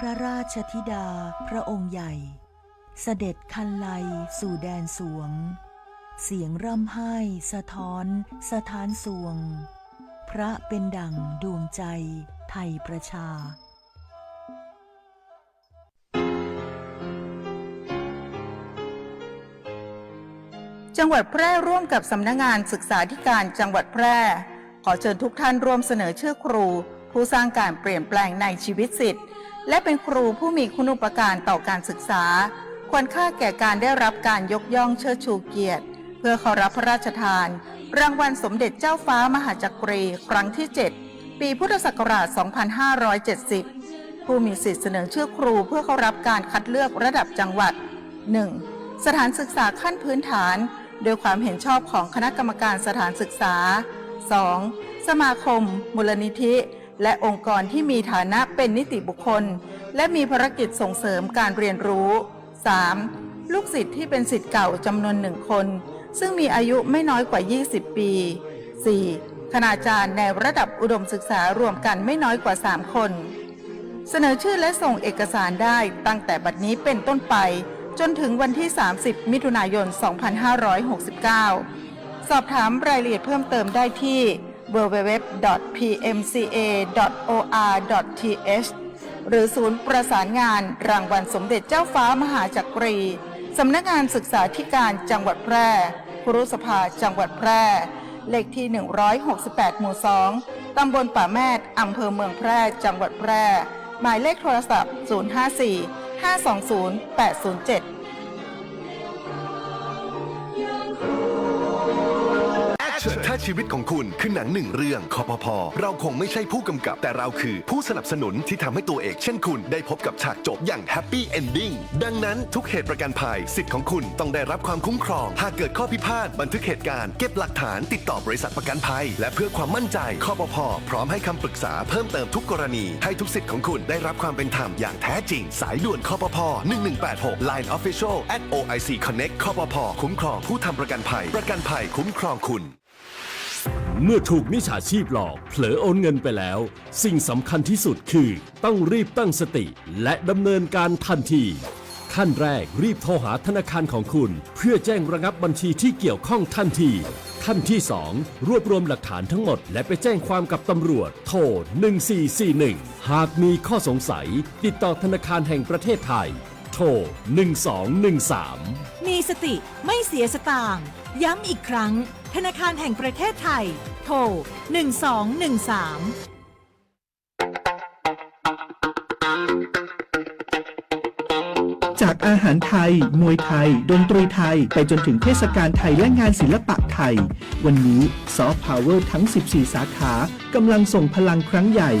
พระราชธิดาพระองค์ใหญ่เสด็จคันไลสู่แดนสวงเสียงร่ำไห้สะท้อนสถานสวงพระเป็นดั่งดวงใจไทยประชาจังหวัดแพร่ร่วมกับสำนักงานศึกษาธิการจังหวัดแพร่ขอเชิญทุกท่านร่วมเสนอชื่อครูผู้สร้างการเปลี่ยนแปลงในชีวิตศิษย์และเป็นครูผู้มีคุณูปการต่อการศึกษาควรค่าแก่การได้รับการยกย่องเชิดชูเกียรติเพื่อเข้ารับพระราชทานรางวัลสมเด็จเจ้าฟ้ามหาจักรีครั้งที่ 7 ปีพุทธศักราช 2570 ผู้มีสิทธิเสนอชื่อครูเพื่อเข้ารับการคัดเลือกระดับจังหวัด 1. สถานศึกษาขั้นพื้นฐานโดยความเห็นชอบของคณะกรรมการสถานศึกษา 2. สมาคมมูลนิธิและองค์กรที่มีฐานะเป็นนิติบุคคลและมีภารกิจส่งเสริมการเรียนรู้ 3. ลูกศิษย์ที่เป็นศิษย์เก่าจำนวน1 คนซึ่งมีอายุไม่น้อยกว่า 20 ปี 4. คณาจารย์ในระดับอุดมศึกษารวมกันไม่น้อยกว่า 3 คนเสนอชื่อและส่งเอกสารได้ตั้งแต่บัดนี้เป็นต้นไปจนถึงวันที่ 30 มิถุนายน 2569 สอบถามรายละเอียดเพิ่มเติมได้ที่ www.pmca.or.th หรือศูนย์ประสานงานรางวัลสมเด็จเจ้าฟ้ามหาจักรีสำนักงานศึกษาธิการจังหวัดแพร่ครุสภาจังหวัดแพร่เลขที่ 168 หมู่ 2 ตำบลป่าแมดอำเภอเมืองแพร่จังหวัดแพร่หมายเลขโทรศัพท์ 054-520-807ถ้าชีวิตของคุณคือหนังหนึ่งเรื่องคปภ.เราคงไม่ใช่ผู้กำกับแต่เราคือผู้สนับสนุนที่ทำให้ตัวเอกเช่นคุณได้พบกับฉากจบอย่างแฮปปี้เอนดิ้งดังนั้นทุกเหตุประกันภัยสิทธิ์ของคุณต้องได้รับความคุ้มครองหากเกิดข้อพิพาทบันทึกเหตุการณ์เก็บหลักฐานติดต่อบริษัทประกันภัยและเพื่อความมั่นใจคปภ.พร้อมให้คำปรึกษาเพิ่มเติมทุกกรณีให้ทุกสิทธิ์ของคุณได้รับความเป็นธรรมอย่างแท้จริงสายด่วนคปภ. 1186 Line Official @OIC Connect คปภ.คุ้มครองผู้ทำประกันภัยประกันภัยคุ้มครองคุณเมื่อถูกมิจฉาชีพหลอกเผลอโอนเงินไปแล้วสิ่งสำคัญที่สุดคือต้องรีบตั้งสติและดำเนินการทันทีขั้นแรกรีบโทรหาธนาคารของคุณเพื่อแจ้งระงับบัญชีที่เกี่ยวข้องทันทีขั้นที่ 2 รวบรวมหลักฐานทั้งหมดและไปแจ้งความกับตำรวจโทร 1441 หากมีข้อสงสัยติดต่อธนาคารแห่งประเทศไทยโทร 1213 มีสติไม่เสียสตางค์ย้ำอีกครั้งธนาคารแห่งประเทศไทยโทร 1213จากอาหารไทยมวยไทยดนตรีไทยไปจนถึงเทศกาลไทยและงานศิลปะไทยวันนี้ซอฟต์พาวเวอร์ทั้ง 14 สาขากำลังส่งพลังครั้งใหญ่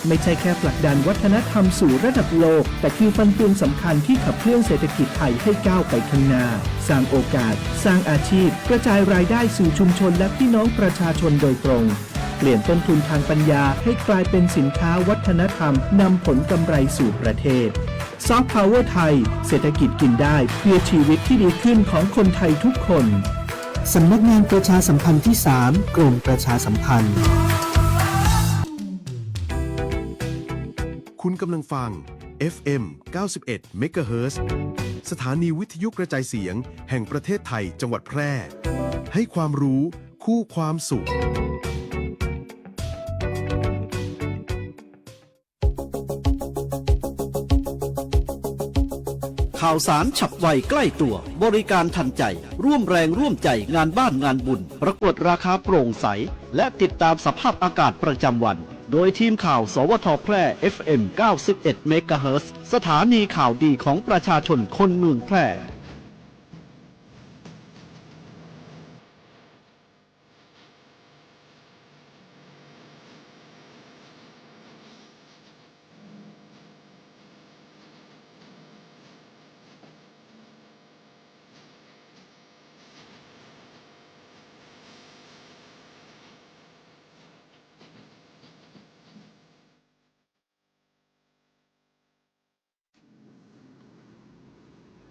ไม่ใช่แค่ผลักดันวัฒนธรรมสู่ระดับโลกแต่คือฟันเฟืองสำคัญที่ขับเคลื่อนเศรษฐกิจไทยให้ก้าวไปข้างหน้าสร้างโอกาสสร้างอาชีพกระจายรายได้สู่ชุมชนและพี่น้องประชาชนโดยตรงเปลี่ยนต้นทุนทางปัญญาให้กลายเป็นสินค้าวัฒนธรรมนำผลกำไรสู่ประเทศซอฟต์พาวเวอร์ไทยเศรษฐกิจกินได้เพื่อชีวิตที่ดีขึ้นของคนไทยทุกคนสำนักงานประชาสัมพันธ์ที่ 3 กรมประชาสัมพันธ์คุณกำลังฟัง FM 91 MHz สถานีวิทยุกระจายเสียงแห่งประเทศไทยจังหวัดแพร่ให้ความรู้คู่ความสุขข่าวสารฉับไวใกล้ตัวบริการทันใจร่วมแรงร่วมใจงานบ้านงานบุญประกวดราคาโปร่งใสและติดตามสภาพอากาศประจำวันโดยทีมข่าวสวทแพร่ FM 91 เมกะเฮิรตซ์สถานีข่าวดีของประชาชนคนเมืองแพร่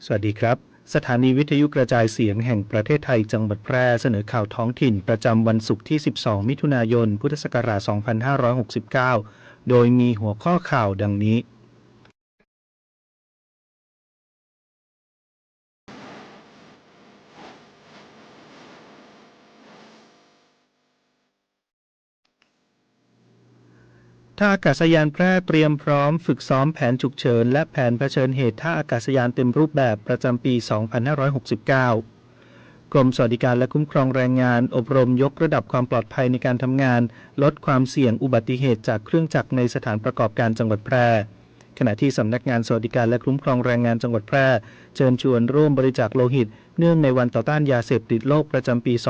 สวัสดีครับสถานีวิทยุกระจายเสียงแห่งประเทศไทยจังหวัดแพร่เสนอข่าวท้องถิ่นประจำวันศุกร์ที่ 12 มิถุนายน พุทธศักราช 2569 โดยมีหัวข้อข่าวดังนี้ ท่าอากาศยานแพร่เตรียมพร้อมฝึกซ้อมแผนฉุกเฉินและแผนเผชิญเหตุท่าอากาศยานเต็มรูปแบบประจำปี 2569 กรมสวัสดิการและคุ้มครองแรงงานอบรมยกระดับความปลอดภัยในการทำงานลดความเสี่ยงอุบัติเหตุจากเครื่องจักรในสถานประกอบการจังหวัดแพร่ขณะที่สำนักงานสวัสดิการและคุ้มครองแรงงานจังหวัดแพร่เชิญชวนร่วมบริจาคโลหิตเนื่องในวันต่อต้านยาเสพติดโลกประจำปี 2569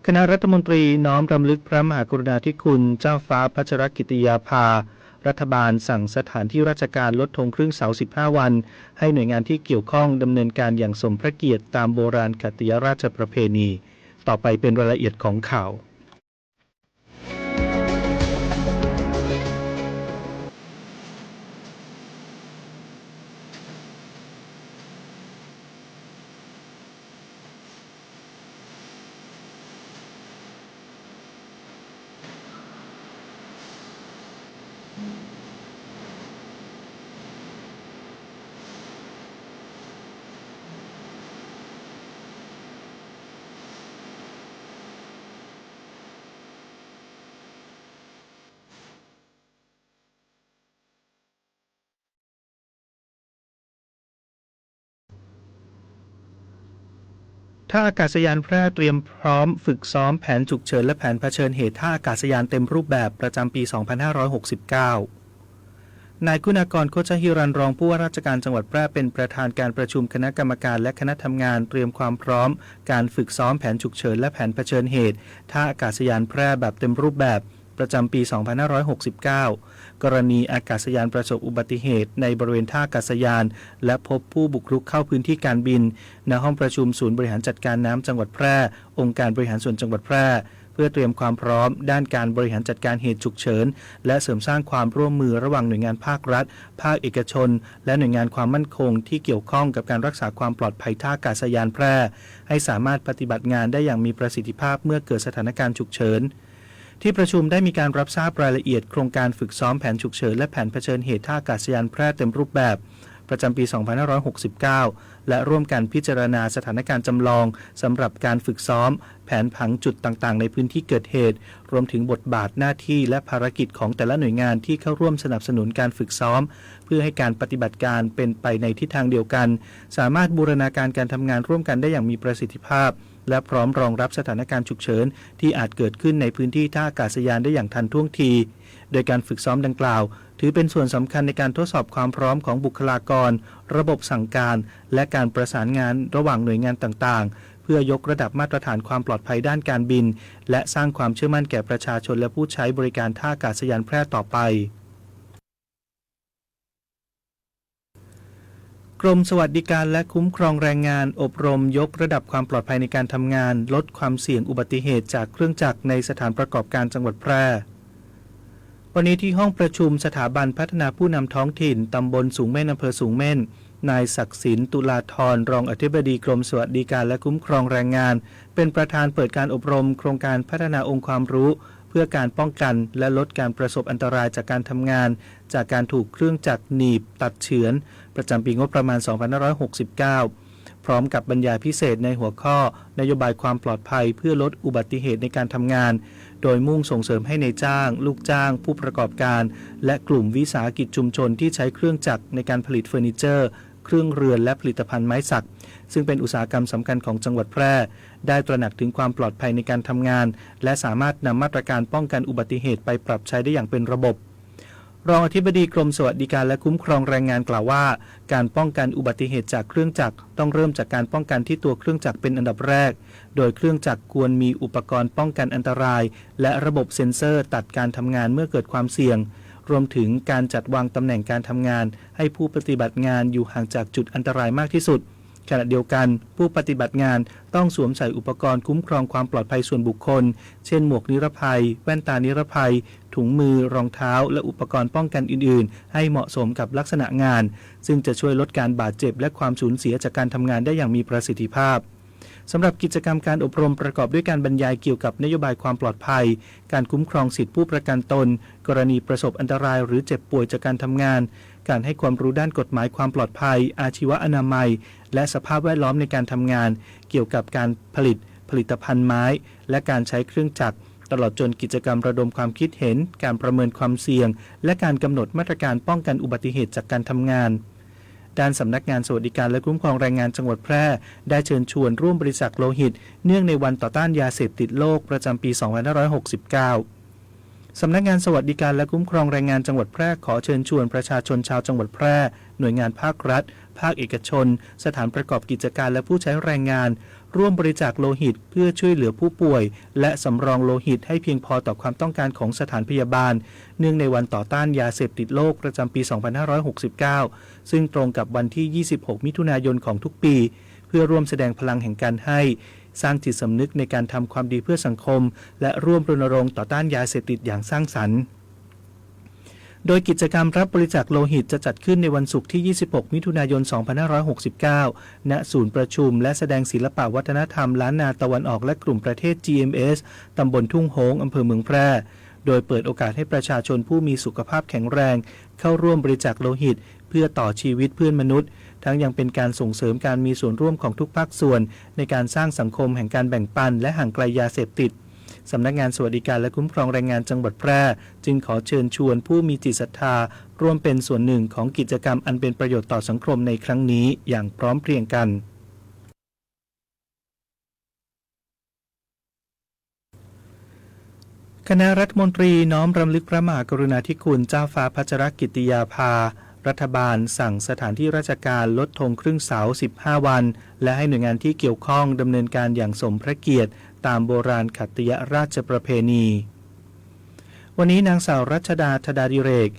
คณะรัฐมนตรีน้อมรำลึกพระมหากรุณาธิคุณเจ้าฟ้าพัชรกิติยาภารัฐบาลสั่งสถานที่ราชการลดธงครึ่งเสา15 วันให้หน่วยงานที่เกี่ยวข้องดำเนินการอย่างสมพระเกียรติตามโบราณคติราชประเพณีต่อไปเป็นรายละเอียดของข่าวท่าอากาศยานแพร่เตรียมพร้อมฝึกซ้อมแผนฉุกเฉินและแผนเผชิญเหตุท่าอากาศยานเต็มรูปแบบประจำปี 2569 นายคุณากร โคชหิรัน รองผู้ว่าราชการจังหวัดแพร่เป็นประธานการประชุมคณะกรรมการและคณะทำงานเตรียมความพร้อมการฝึกซ้อมแผนฉุกเฉินและแผนเผชิญเหตุท่าอากาศยานแพร่แบบเต็มรูปแบบประจำปี 2569 กรณีอากาศยานประสบอุบัติเหตุในบริเวณท่าอากาศยานและพบผู้บุกรุกเข้าพื้นที่การบินณห้องประชุมศูนย์บริหารจัดการน้ำจังหวัดแพร่องค์การบริหารส่วนจังหวัดแพร่เพื่อเตรียมความพร้อมด้านการบริหารจัดการเหตุฉุกเฉินและเสริมสร้างความร่วมมือระหว่างหน่วยงานภาครัฐภาคเอกชนและหน่วยงานความมั่นคงที่เกี่ยวข้องกับการรักษาความปลอดภัยท่าอากาศยานแพร่ให้สามารถปฏิบัติงานได้อย่างมีประสิทธิภาพเมื่อเกิดสถานการณ์ฉุกเฉินที่ประชุมได้มีการรับทราบรายละเอียดโครงการฝึกซ้อมแผนฉุกเฉินและแผนเผชิญเหตุท่าอากาศยานแพร่เต็มรูปแบบประจำปี 2569 และร่วมกันพิจารณาสถานการณ์จำลองสำหรับการฝึกซ้อมแผนผังจุดต่างๆในพื้นที่เกิดเหตุรวมถึงบทบาทหน้าที่และภารกิจของแต่ละหน่วยงานที่เข้าร่วมสนับสนุนการฝึกซ้อมเพื่อให้การปฏิบัติการเป็นไปในทิศทางเดียวกันสามารถบูรณาการการทำงานร่วมกันได้อย่างมีประสิทธิภาพและพร้อมรองรับสถานการณ์ฉุกเฉินที่อาจเกิดขึ้นในพื้นที่ท่าอากาศยานได้อย่างทันท่วงทีโดยการฝึกซ้อมดังกล่าวถือเป็นส่วนสำคัญในการทดสอบความพร้อมของบุคลากรระบบสั่งการและการประสานงานระหว่างหน่วยงานต่างๆเพื่อยกระดับมาตรฐานความปลอดภัยด้านการบินและสร้างความเชื่อมั่นแก่ประชาชนและผู้ใช้บริการท่าอากาศยานแพร่ต่อไปกรมสวัสดิการและคุ้มครองแรงงานอบรมยกระดับความปลอดภัยในการทำงานลดความเสี่ยงอุบัติเหตุจากเครื่องจักรในสถานประกอบการจังหวัดแพร่วันนี้ที่ห้องประชุมสถาบันพัฒนาผู้นำท้องถิ่นตำบลสูงเม่นอำเภอสูงเม่นนายศักดิ์สินตุลาธรรองอธิบดีกรมสวัสดิการและคุ้มครองแรงงานเป็นประธานเปิดการอบรมโครงการพัฒนาองค์ความรู้เพื่อการป้องกันและลดการประสบอันตรายจากการทำงานจากการถูกเครื่องจักรหนีบตัดเฉือนประจำปีงบประมาณ 2569 พร้อมกับบรรยายพิเศษในหัวข้อนโยบายความปลอดภัยเพื่อลดอุบัติเหตุในการทำงานโดยมุ่งส่งเสริมให้ในจ้างลูกจ้างผู้ประกอบการและกลุ่มวิสาหกิจชุมชนที่ใช้เครื่องจักรในการผลิตเฟอร์นิเจอร์เครื่องเรือนและผลิตภัณฑ์ไม้สักซึ่งเป็นอุตสาหกรรมสำคัญของจังหวัดแพร่ได้ตระหนักถึงความปลอดภัยในการทำงานและสามารถนำมาตรการป้องกันอุบัติเหตุไปปรับใช้ได้อย่างเป็นระบบรองอธิบดีกรมสวัสดิการและคุ้มครองแรงงานกล่าวว่าการป้องกันอุบัติเหตุจากเครื่องจักรต้องเริ่มจากการป้องกันที่ตัวเครื่องจักรเป็นอันดับแรกโดยเครื่องจักรควรมีอุปกรณ์ป้องกันอันตรายและระบบเซ็นเซอร์ตัดการทำงานเมื่อเกิดความเสี่ยงรวมถึงการจัดวางตำแหน่งการทำงานให้ผู้ปฏิบัติงานอยู่ห่างจากจุดอันตรายมากที่สุดขณะเดียวกันผู้ปฏิบัติงานต้องสวมใส่อุปกรณ์คุ้มครองความปลอดภัยส่วนบุคคลเช่นหมวกนิรภัยแว่นตานิรภัยถุงมือรองเท้าและอุปกรณ์ป้องกันอื่นๆให้เหมาะสมกับลักษณะงานซึ่งจะช่วยลดการบาดเจ็บและความสูญเสียจากการทำงานได้อย่างมีประสิทธิภาพสำหรับกิจกรรมการอบรมประกอบด้วยการบรรยายเกี่ยวกับนโยบายความปลอดภัยการคุ้มครองสิทธิผู้ประกันตนกรณีประสบอันตรายหรือเจ็บป่วยจากการทำงานการให้ความรู้ด้านกฎหมายความปลอดภัยอาชีวอนามัยและสภาพแวดล้อมในการทำงานเกี่ยวกับการผลิตภัณฑ์ไม้และการใช้เครื่องจักร ตลอดจนกิจกรรมระดมความคิดเห็นการประเมินความเสี่ยงและการกำหนดมาตรการป้องกันอุบัติเหตุจากการทำงานด้านสำนักงานสวัสดิการและคุ้มครองแรงงานจังหวัดแพร่ได้เชิญชวนร่วมบริจาคโลหิตเนื่องในวันต่อต้านยาเสพติดโลกประจำปี 2569 สำนักงานสวัสดิการและคุ้มครองแรงงานจังหวัดแพร่ขอเชิญชวนประชาชนชาวจังหวัดแพร่หน่วยงานภาครัฐภาคเอกชนสถานประกอบกิจการและผู้ใช้แรงงานร่วมบริจาคโลหิตเพื่อช่วยเหลือผู้ป่วยและสำรองโลหิตให้เพียงพอต่อความต้องการของสถานพยาบาลเนื่องในวันต่อต้านยาเสพติดโลกประจำปี 2569 ซึ่งตรงกับวันที่ 26 มิถุนายนของทุกปีเพื่อร่วมแสดงพลังแห่งการให้สร้างจิตสำนึกในการทำความดีเพื่อสังคมและร่วมรณรงค์ต่อต้านยาเสพติดอย่างสร้างสรรค์โดยกิจกรรมรับบริจาคโลหิตจะจัดขึ้นในวันศุกร์ที่ 26 มิถุนายน 2569 ณ ศูนย์ประชุมและแสดงศิลปวัฒนธรรมล้านนาตะวันออกและกลุ่มประเทศ GMS ตำบลทุ่งโฮงอำเภอเมืองแพร่โดยเปิดโอกาสให้ประชาชนผู้มีสุขภาพแข็งแรงเข้าร่วมบริจาคโลหิตเพื่อต่อชีวิตเพื่อนมนุษย์ทั้งยังเป็นการส่งเสริมการมีส่วนร่วมของทุกภาคส่วนในการสร้างสังคมแห่งการแบ่งปันและห่างไกลยาเสพติดสำนักงานสวัสดิการและคุ้มครองแรงงานจังหวัดแพร่จึงขอเชิญชวนผู้มีจิตศรัทธาร่วมเป็นส่วนหนึ่งของกิจกรรมอันเป็นประโยชน์ต่อสังคมในครั้งนี้อย่างพร้อมเพรียงกันคณะรัฐมนตรีน้อมรำลึกพระมหากรุณาธิคุณเจ้าฟ้าพัชรกิติยาภารัฐบาลสั่งสถานที่ราชการลดธงครึ่งเสา15 วันและให้หน่วยงานที่เกี่ยวข้องดำเนินการอย่างสมพระเกียรติตามโบราณขัตติยราชประเพณีวันนี้นางสาวรัชดา ธดาดิเรก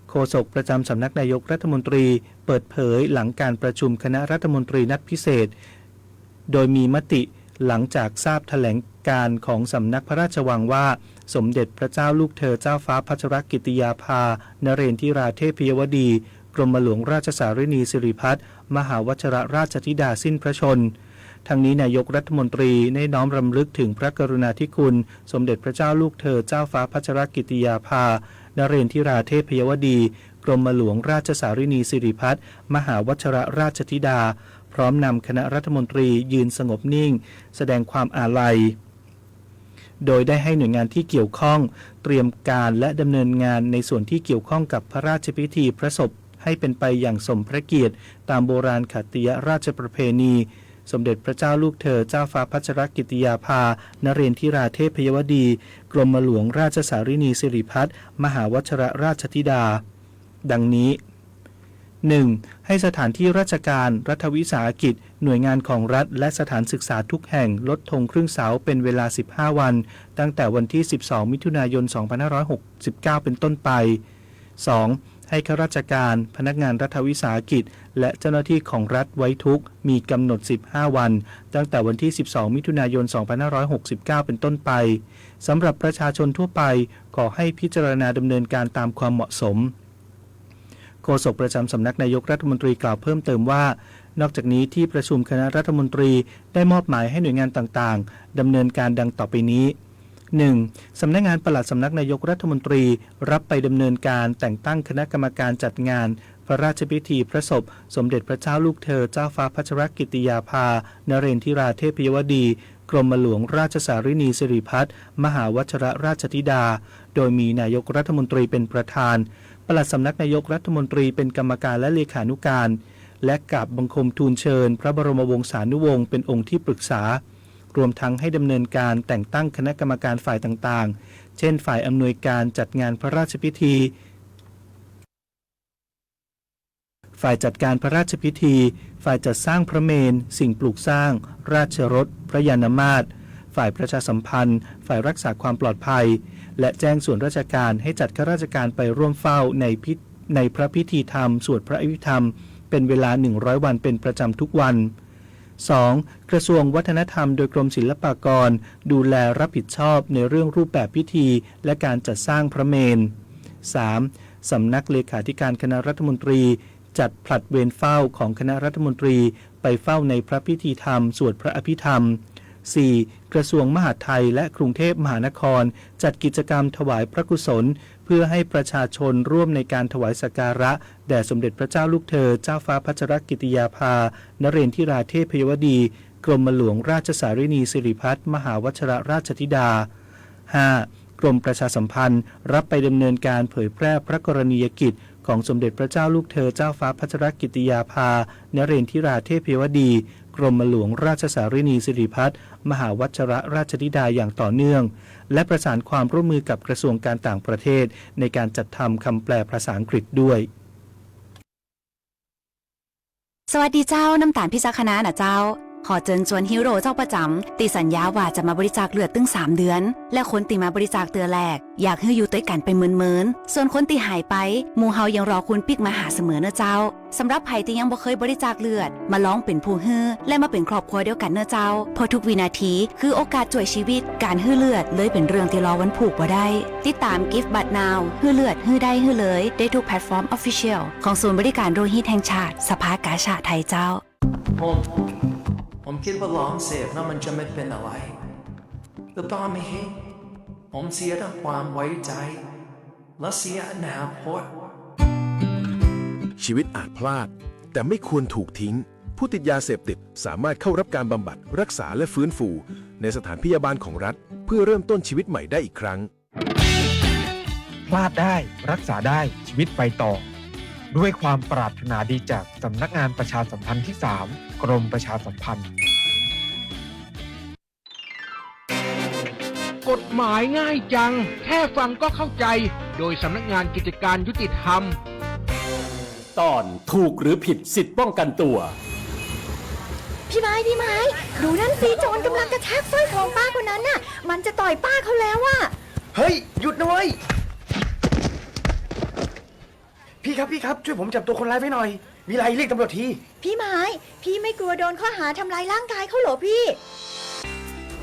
โฆษกประจำสำนักนายกรัฐมนตรีเปิดเผยหลังการประชุมคณะรัฐมนตรีนัดพิเศษโดยมีมติหลังจากทราบแถลงการของสำนักพระราชวังว่าสมเด็จพระเจ้าลูกเธอเจ้าฟ้าพัชรกิติยาภานเรนทิราเทพยวดีกรมหลวงราชสารินีสิริพัฒน์มหาวชิรราชธิดาสิ้นพระชนทั้งนี้นายกรัฐมนตรีได้น้อมรำลึกถึงพระกรุณาธิคุณสมเด็จพระเจ้าลูกเธอเจ้าฟ้าพัชรกิติยาภานเรนทิราเทพยวดีกรมหลวงราชสารินีสิริพัฒน์มหาวชิรราชธิดาพร้อมนำคณะรัฐมนตรียืนสงบนิ่งแสดงความอาลัยโดยได้ให้หน่วยงานที่เกี่ยวข้องเตรียมการและดำเนินงานในส่วนที่เกี่ยวข้องกับพระราชพิธีพระศพให้เป็นไปอย่างสมพระเกียรติตามโบราณขัตติยราชประเพณีสมเด็จพระเจ้าลูกเธอเจ้าฟ้าพัชรกิติยาภานเรนทิราเทพยวดีกรมหลวงราชสารินีสิริพัฒน์มหาวชิรราชธิดาดังนี้ 1. ให้สถานที่ราชการรัฐวิสาหกิจหน่วยงานของรัฐและสถานศึกษาทุกแห่งลดธงครึ่งเสาเป็นเวลา15 วันตั้งแต่วันที่ 12 มิถุนายน 2569 เป็นต้นไป 2. ให้ข้าราชการพนักงานรัฐวิสาหกิจและเจ้าหน้าที่ของรัฐไว้ทุกข์มีกำหนด15 วันตั้งแต่วันที่ 12 มิถุนายน 2569 เป็นต้นไปสำหรับประชาชนทั่วไปขอให้พิจารณาดำเนินการตามความเหมาะสมโฆษกประจำสำนักนายกรัฐมนตรีกล่าวเพิ่มเติมว่านอกจากนี้ที่ประชุมคณะรัฐมนตรีได้มอบหมายให้หน่วยงานต่างๆดำเนินการดังต่อไปนี้ 1. สำนักงานปลัดสำนักนายกรัฐมนตรีรับไปดำเนินการแต่งตั้งคณะกรรมการจัดงานพระราชพิธีพระศพสมเด็จพระเจ้าลูกเธอเจ้าฟ้าพัชรกิติยาภานเรนทิราเทพยวดีกรมหลวงราชสารินีสิริพัฒน์มหาวชิรราชธิดาโดยมีนายกรัฐมนตรีเป็นประธานปลัดสำนักนายกรัฐมนตรีเป็นกรรมการและเลขานุการและกราบบังคมทูลเชิญพระบรมวงศานุวงศ์เป็นองค์ที่ปรึกษารวมทั้งให้ดำเนินการแต่งตั้งคณะกรรมการฝ่ายต่างๆเช่นฝ่ายอำนวยการจัดงานพระราชพิธีฝ่ายจัดการพระราชพิธีฝ่ายจัดสร้างพระเมรุสิ่งปลูกสร้างราชรถพระยานมาตรฝ่ายประชาสัมพันธ์ฝ่ายรักษาความปลอดภัยและแจ้งส่วนราชการให้จัดข้าราชการไปร่วมเฝ้าในพระพิธีธรรมสวดพระอภิธรรมเป็นเวลา100 วันเป็นประจำทุกวัน 2. กระทรวงวัฒนธรรมโดยกรมศิลปากรดูแลรับผิดชอบในเรื่องรูปแบบพิธีและการจัดสร้างพระเมรุ 3. สำนักเลขาธิการคณะรัฐมนตรีจัดผลัดเวรเฝ้าของคณะรัฐมนตรีไปเฝ้าในพระพิธีธรรมสวดพระอภิธรรม 4. กระทรวงมหาดไทยและกรุงเทพมหานครจัดกิจกรรมถวายพระกุศลเพื่อให้ประชาชนร่วมในการถวายสักการะแด่สมเด็จพระเจ้าลูกเธอเจ้าฟ้าพัชรกิติยาภานเรนทิราเทพยวดีกรมหลวงราชสารินีสิริพัฒน์มหาวชิรราชธิดา 5. กรมประชาสัมพันธ์รับไปดำเนินการเผยแพร่พระกรณียกิจของสมเด็จพระเจ้าลูกเธอเจ้าฟ้าพัชรกิติยาภานเรนทิราเทพยวดีกรมหลวงราชสารินีสิริพัฒน์มหาวัชรราชธิดาอย่างต่อเนื่องและประสานความร่วมมือกับกระทรวงการต่างประเทศในการจัดทำคำแปลภาษาอังกฤษด้วยสวัสดีเจ้าน้ำตาลพิจักคณะนะเจ้าขอเชิญชวนฮีโร่เจ้าประจำตีสัญญาว่าจะมาบริจาคเลือดตึง3 เดือนและคนตีมาบริจาคเตือแรกอยากให้อยู่ด้วยกันเป็นหมื่นส่วนคนตีหายไปหมู่เฮายังรอคุณปิกมาหาเสมอเนอะเจ้าสำหรับไผ่ที่ยังบ่เคยบริจาคเลือดมาลองเป็นผู้ฮื้อและมาเป็นครอบครัวเดียวกันเนอะเจ้าเพราะทุกวินาทีคือโอกาสช่วยชีวิตการฮื้อเลือดเลยเป็นเรื่องที่รอวันผูกบ่ได้ติดตาม Give But Now ฮื้อเลือดฮื้อได้ฮื้อเลยได้ทุกแพลตฟอร์ม Official ของศูนย์บริการโลหิตแห่งชาติสภากาชาดไทยเจ้าผมคิดว่าลองเสพแล้วมันจะไม่เป็นอะไรแต่ตอนนี้ผมเสียทั้งความไว้ใจและเสียอนาคต ชีวิตอาจพลาดแต่ไม่ควรถูกทิ้งผู้ติดยาเสพติดสามารถเข้ารับการบำบัดรักษาและฟื้นฟูในสถานพยาบาลของรัฐเพื่อเริ่มต้นชีวิตใหม่ได้อีกครั้งพลาดได้รักษาได้ชีวิตไปต่อด้วยความปรารถนาดีจากสำนักงานประชาสัมพันธ์ที่ 3 กรมประชาสัมพันธ์กฎหมายง่ายจังแค่ฟังก็เข้าใจโดยสำนักงานกิจการยุติธรรมตอนถูกหรือผิดสิทธิป้องกันตัวพี่ไม้ดูนั่นสิโจรกำลังกระชากสร้อยทองป้าคนนั้นน่ะมันจะต่อยป้าเขาแล้วอะเฮ้ยหยุดนะเว้ยพี่ครับช่วยผมจับตัวคนร้ายไว้หน่อยมีอะไรเรียกตำรวจทีพี่ไม้พี่ไม่กลัวโดนข้อหาทำลายร่างกายเขาเหรอพี่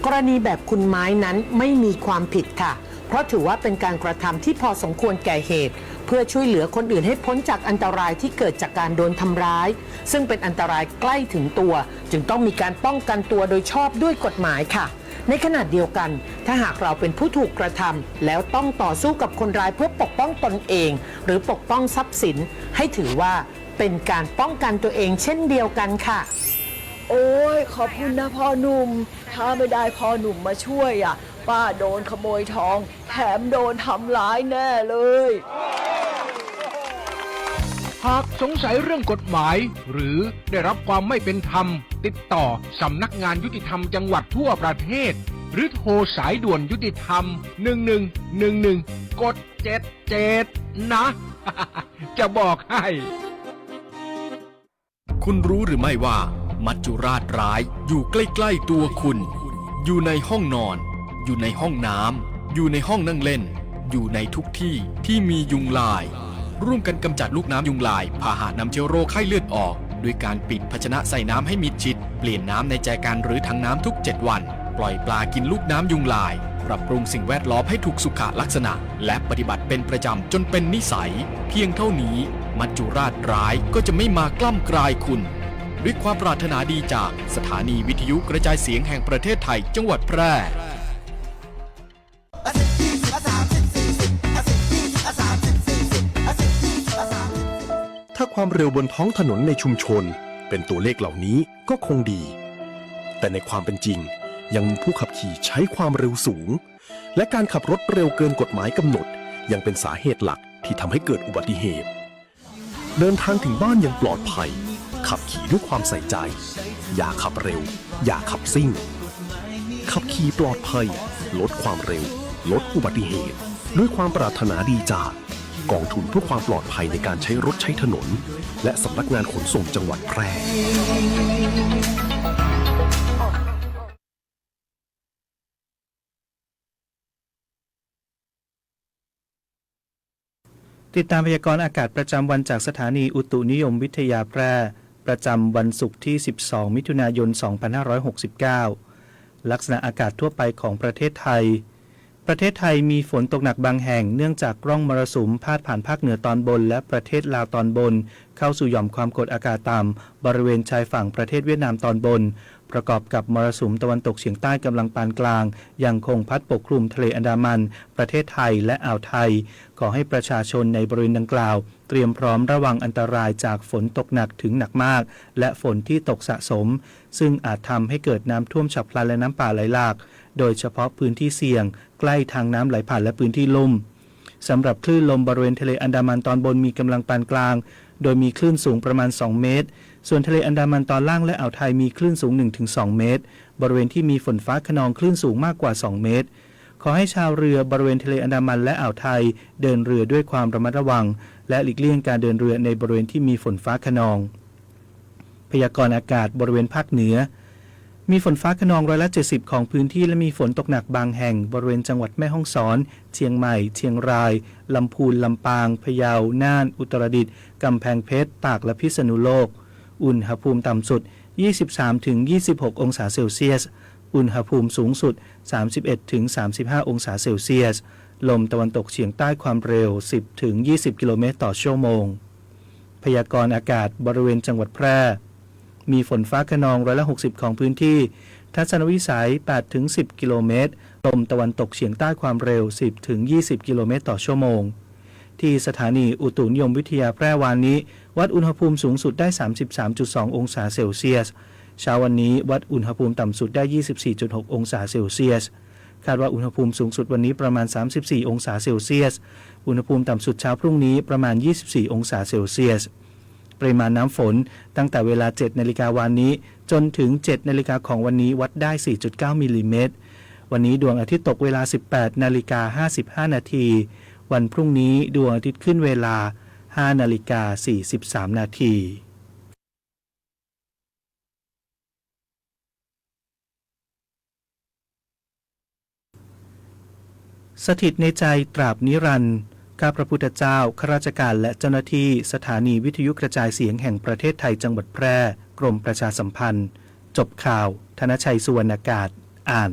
กรณีแบบคุณไม้นั้นไม่มีความผิดค่ะเพราะถือว่าเป็นการกระทำที่พอสมควรแก่เหตุเพื่อช่วยเหลือคนอื่นให้พ้นจากอันตรายที่เกิดจากการโดนทำร้ายซึ่งเป็นอันตรายใกล้ถึงตัวจึงต้องมีการป้องกันตัวโดยชอบด้วยกฎหมายค่ะในขณะเดียวกันถ้าหากเราเป็นผู้ถูกกระทำแล้วต้องต่อสู้กับคนร้ายเพื่อปกป้องตนเองหรือปกป้องทรัพย์สินให้ถือว่าเป็นการป้องกันตัวเองเช่นเดียวกันค่ะโอ้ยขอบคุณนะพ่อหนุ่มถ้าไม่ได้พ่อหนุ่มมาช่วยอ่ะป้าโดนขโมยทองแถมโดนทำร้ายแน่เลยหากสงสัยเรื่องกฎหมายหรือได้รับความไม่เป็นธรรมติดต่อสำนักงานยุติธรรมจังหวัดทั่วประเทศหรือโทรสายด่วนยุติธรรม1111กด77นะจะบอกให้คุณรู้หรือไม่ว่ามัจจุราชร้ายอยู่ใกล้ๆตัวคุณอยู่ในห้องนอนอยู่ในห้องน้ำอยู่ในห้องนั่งเล่นอยู่ในทุกที่ที่มียุงลายร่วมกันกำจัดลูกน้ำยุงลายพาหะนำเชื้อโรคไข้เลือดออกด้วยการปิดภาชนะใส่น้ำให้มิดชิดเปลี่ยนน้ำในแจกันหรือถังน้ำทุก7 วันปล่อยปลากินลูกน้ำยุงลายปรับปรุงสิ่งแวดล้อมให้ถูกสุขลักษณะและปฏิบัติเป็นประจำจนเป็นนิสัยเพียงเท่านี้มัจจุราชร้ายก็จะไม่มากล้ำกลายคุณด้วยความปรารถนาดีจากสถานีวิทยุกระจายเสียงแห่งประเทศไทยจังหวัดแพร่ถ้าความเร็วบนท้องถนนในชุมชนเป็นตัวเลขเหล่านี้ก็คงดีแต่ในความเป็นจริงยังมีผู้ขับขี่ใช้ความเร็วสูงและการขับรถเร็วเกินกฎหมายกำหนดยังเป็นสาเหตุหลักที่ทำให้เกิดอุบัติเหตุเดินทางถึงบ้านอย่างปลอดภัยขับขี่ด้วยความใส่ใจอย่าขับเร็วอย่าขับซิ่งขับขี่ปลอดภัยลดความเร็วลดอุบัติเหตุด้วยความปรารถนาดีจากกองทุนเพื่อความปลอดภัยในการใช้รถใช้ถนนและสำนักงานขนส่งจังหวัดแพร่ติดตามพยากรณ์อากาศประจำวันจากสถานีอุตุนิยมวิทยาแพร่ประจำวันศุกร์ที่12มิถุนายน2569ลักษณะอากาศทั่วไปของประเทศไทยมีฝนตกหนักบางแห่งเนื่องจากร่องมรสุมพาดผ่านภาคเหนือตอนบนและประเทศลาวตอนบนเข้าสู่หย่อมความกดอากาศต่ำบริเวณชายฝั่งประเทศเวียดนามตอนบนประกอบกับมรสุมตะวันตกเฉียงใต้กำลังปานกลางยังคงพัดปกคลุมทะเลอันดามันประเทศไทยและอ่าวไทยขอให้ประชาชนในบริเวณดังกล่าว เตรียมพร้อมระวังอันตรายจากฝนตกหนักถึงหนักมากและฝนที่ตกสะสมซึ่งอาจทำให้เกิดน้ำท่วมฉับพลันและน้ำป่าไหลหลากโดยเฉพาะพื้นที่เสี่ยงใกล้ทางน้ำไหลผ่านและพื้นที่ลุ่มสำหรับคลื่นลมบริเวณทะเลอันดามันตอนบนมีกำลังปานกลางโดยมีคลื่นสูงประมาณ2เมตรส่วนทะเลอันดามันตอนล่างและอ่าวไทยมีคลื่นสูง 1-2 เมตรบริเวณที่มีฝนฟ้าคะนองคลื่นสูงมากกว่า2เมตรขอให้ชาวเรือบริเวณทะเลอันดามันและอ่าวไทยเดินเรือด้วยความระมัดระวังและหลีกเลี่ยงการเดินเรือในบริเวณที่มีฝนฟ้าคะนองพยากรณ์อากาศบริเวณภาคเหนือมีฝนฟ้าคะนอง70%ของพื้นที่และมีฝนตกหนักบางแห่งบริเวณจังหวัดแม่ฮ่องสอนเชียงใหม่เชียงรายลำพูนลำปางพะเยาน่านอุตรดิตถ์กำแพงเพชรตากและพิษณุโลกอุณหภูมิต่ำสุด 23-26 องศาเซลเซียสอุณหภูมิสูงสุด 31-35 องศาเซลเซียสลมตะวันตกเฉียงใต้ความเร็ว 10-20 กิโลเมตรต่อชั่วโมงพยากรณ์อากาศบริเวณจังหวัดแพร่มีฝนฟ้าคะนอง60%ของพื้นที่ทัศนวิสัย 8-10 กิโลเมตรลมตะวันตกเฉียงใต้ความเร็ว 10-20 กิโลเมตรต่อชั่วโมงที่สถานีอุตุนิยมวิทยาแพร่วานนี้วัดอุณหภูมิสูงสุดได้ 33.2 องศาเซลเซียสเช้าวันนี้วัดอุณหภูมิต่ำสุดได้ 24.6 องศาเซลเซียสคาดว่าอุณหภูมิสูงสุดวันนี้ประมาณ 34 องศาเซลเซียสอุณหภูมิต่ำสุดเช้าพรุ่งนี้ประมาณ 24 องศาเซลเซียสปริมาณน้ำฝนตั้งแต่เวลา 7 นาฬิกาวันนี้จนถึง 7 นาฬิกาของวันนี้วัดได้ 4.9 มิลลิเมตรวันนี้ดวงอาทิตย์ตกเวลา 18 นาฬิกา 55 นาทีวันพรุ่งนี้ดวงอาทิตย์ขึ้นเวลา 5 นาฬิกา 43 นาทีสถิตในใจตราบนิรันดร์ข้าพระพุทธเจ้าข้าราชการและเจ้าหน้าที่สถานีวิทยุกระจายเสียงแห่งประเทศไทยจังหวัดแพร่กรมประชาสัมพันธ์จบข่าวธนชัยสุวรรณากาศอ่าน